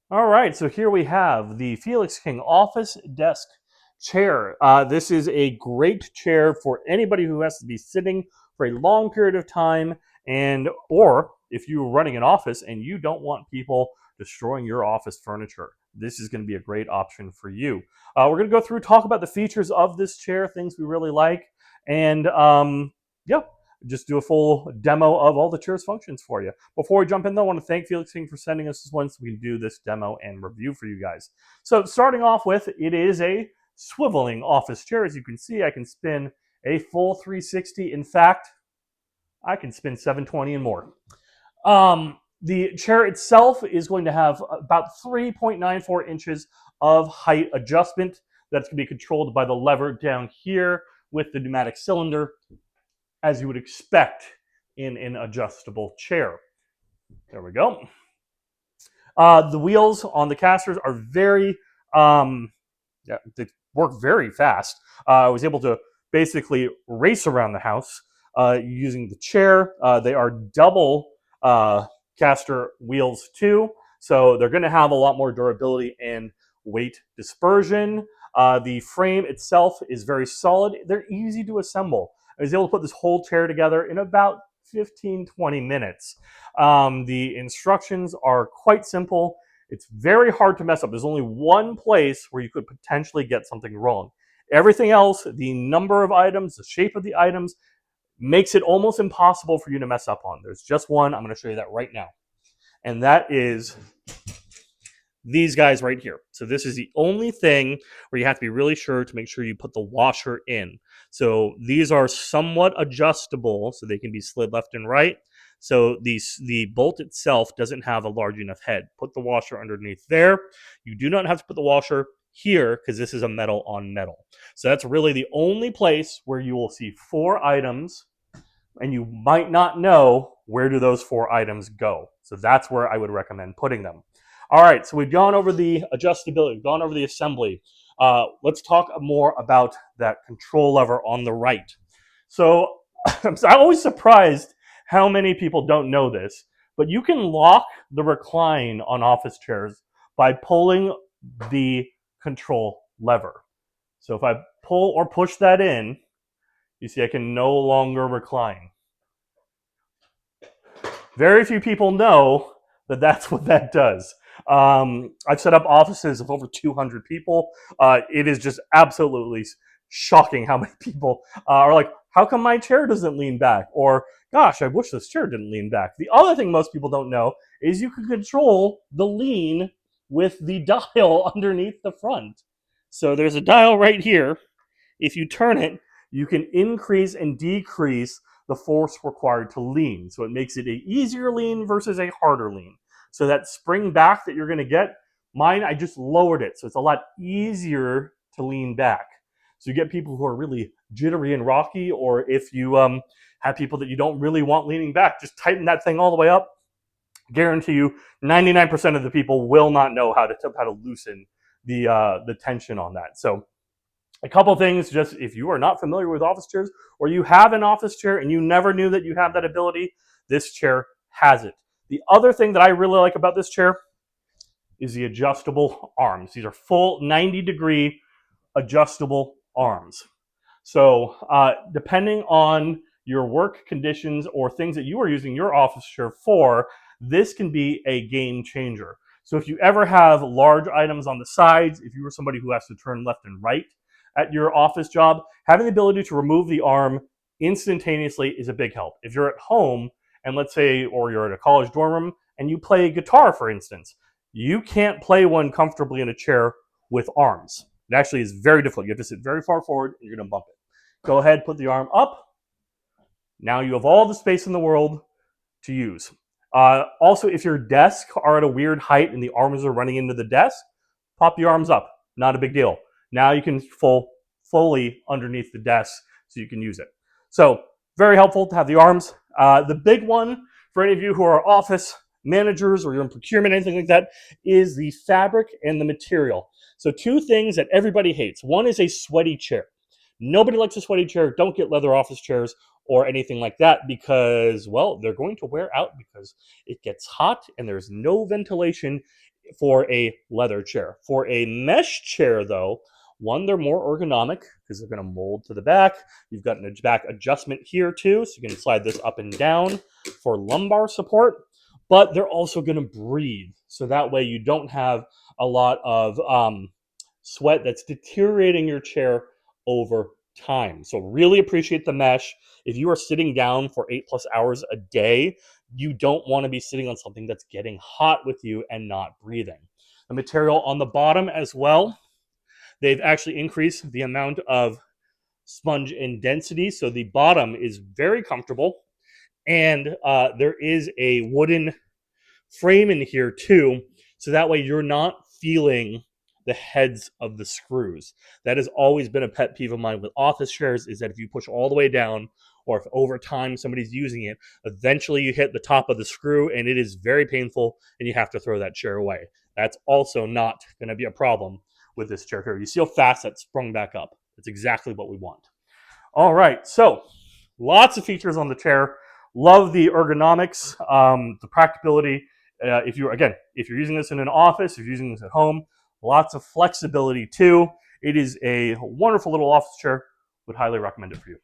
All right, so here we have the FelixKing office desk chair. This is a great chair for anybody who has to be sitting for a long period of time, and or if you're running an office and you don't want people destroying your office furniture. This is going to be a great option for you. We're going to go through, talk about the features of this chair, things we really like, and yeah, just do a full demo of all the chair's functions for you. Before we jump in, though, I want to thank FelixKing for sending us this one so we can do this demo and review for you guys. So starting off with, it is a swiveling office chair. As you can see, I can spin a full 360. In fact, I can spin 720 and more. The chair itself is going to have about 3.94 inches of height adjustment. That's going to be controlled by the lever down here with the pneumatic cylinder, as you would expect in an adjustable chair. There we go. The wheels on the casters are they work very fast. I was able to basically race around the house using the chair. They are double caster wheels too, so they're going to have a lot more durability and weight dispersion. The frame itself is very solid. They're easy to assemble. I was able to put this whole chair together in about 15-20 minutes. The instructions are quite simple. It's very hard to mess up. There's only one place where you could potentially get something wrong. Everything else, the number of items, the shape of the items, makes it almost impossible for you to mess up on. There's just one. I'm going to show you that right now. And that is these guys right here. So this is the only thing where you have to be really sure to make sure you put the washer in. So these are somewhat adjustable, so they can be slid left and right. So the bolt itself doesn't have a large enough head. Put the washer underneath there. You do not have to put the washer here because this is a metal on metal. So that's really the only place where you will see 4 items, and you might not know where do those 4 items go. So that's where I would recommend putting them. All right, so we've gone over the adjustability, we've gone over the assembly. Let's talk more about that control lever on the right. So I'm always surprised how many people don't know this, but you can lock the recline on office chairs by pulling the control lever. So if I pull or push that in, you see I can no longer recline. Very few people know that that's what that does. I've set up offices of over 200 people. It is just absolutely shocking how many people are like, how come my chair doesn't lean back? Or, gosh, I wish this chair didn't lean back. The other thing most people don't know is you can control the lean with the dial underneath the front. So there's a dial right here. If you turn it, you can increase and decrease the force required to lean. So it makes it an easier lean versus a harder lean. So that spring back that you're going to get, mine, I just lowered it. So it's a lot easier to lean back. So you get people who are really jittery and rocky, or if you have people that you don't really want leaning back, just tighten that thing all the way up. Guarantee you 99% of the people will not know how to loosen the tension on that. So a couple things, just if you are not familiar with office chairs, or you have an office chair and you never knew that you have that ability, this chair has it. The other thing that I really like about this chair is the adjustable arms. These are full 90-degree adjustable arms. So depending on your work conditions or things that you are using your office chair for, this can be a game changer. So if you ever have large items on the sides, if you are somebody who has to turn left and right at your office job, having the ability to remove the arm instantaneously is a big help. If you're at home and let's say, or you're at a college dorm room and you play guitar, for instance, you can't play one comfortably in a chair with arms. It actually is very difficult. You have to sit very far forward and you're going to bump it. Go ahead, put the arm up. Now you have all the space in the world to use. Also, if your desk are at a weird height and the arms are running into the desk, pop the arms up. Not a big deal. Now you can fully underneath the desk so you can use it. So very helpful to have the arms. The big one for any of you who are office managers or you're in procurement, anything like that, is the fabric and the material. So 2 things that everybody hates. One is a sweaty chair. Nobody likes a sweaty chair. Don't get leather office chairs or anything like that because, well, they're going to wear out because it gets hot and there's no ventilation for a leather chair. For a mesh chair, though, one, they're more ergonomic because they're going to mold to the back. You've got a back adjustment here too, so you can slide this up and down for lumbar support. But they're also going to breathe, so that way you don't have a lot of sweat that's deteriorating your chair over time. So really appreciate the mesh. If you are sitting down for 8+ hours a day, you don't want to be sitting on something that's getting hot with you and not breathing. The material on the bottom as well, they've actually increased the amount of sponge and density, so the bottom is very comfortable. And there is a wooden frame in here too, so that way you're not feeling the heads of the screws. That has always been a pet peeve of mine with office chairs, is that if you push all the way down, or if over time somebody's using it, eventually you hit the top of the screw and it is very painful and you have to throw that chair away. That's also not going to be a problem with this chair here. You see how fast that sprung back up. It's exactly what we want. All right, so lots of features on the chair. Love the ergonomics, the practicability. If you're using this in an office, if you're using this at home, lots of flexibility too. It is a wonderful little office chair. Would highly recommend it for you.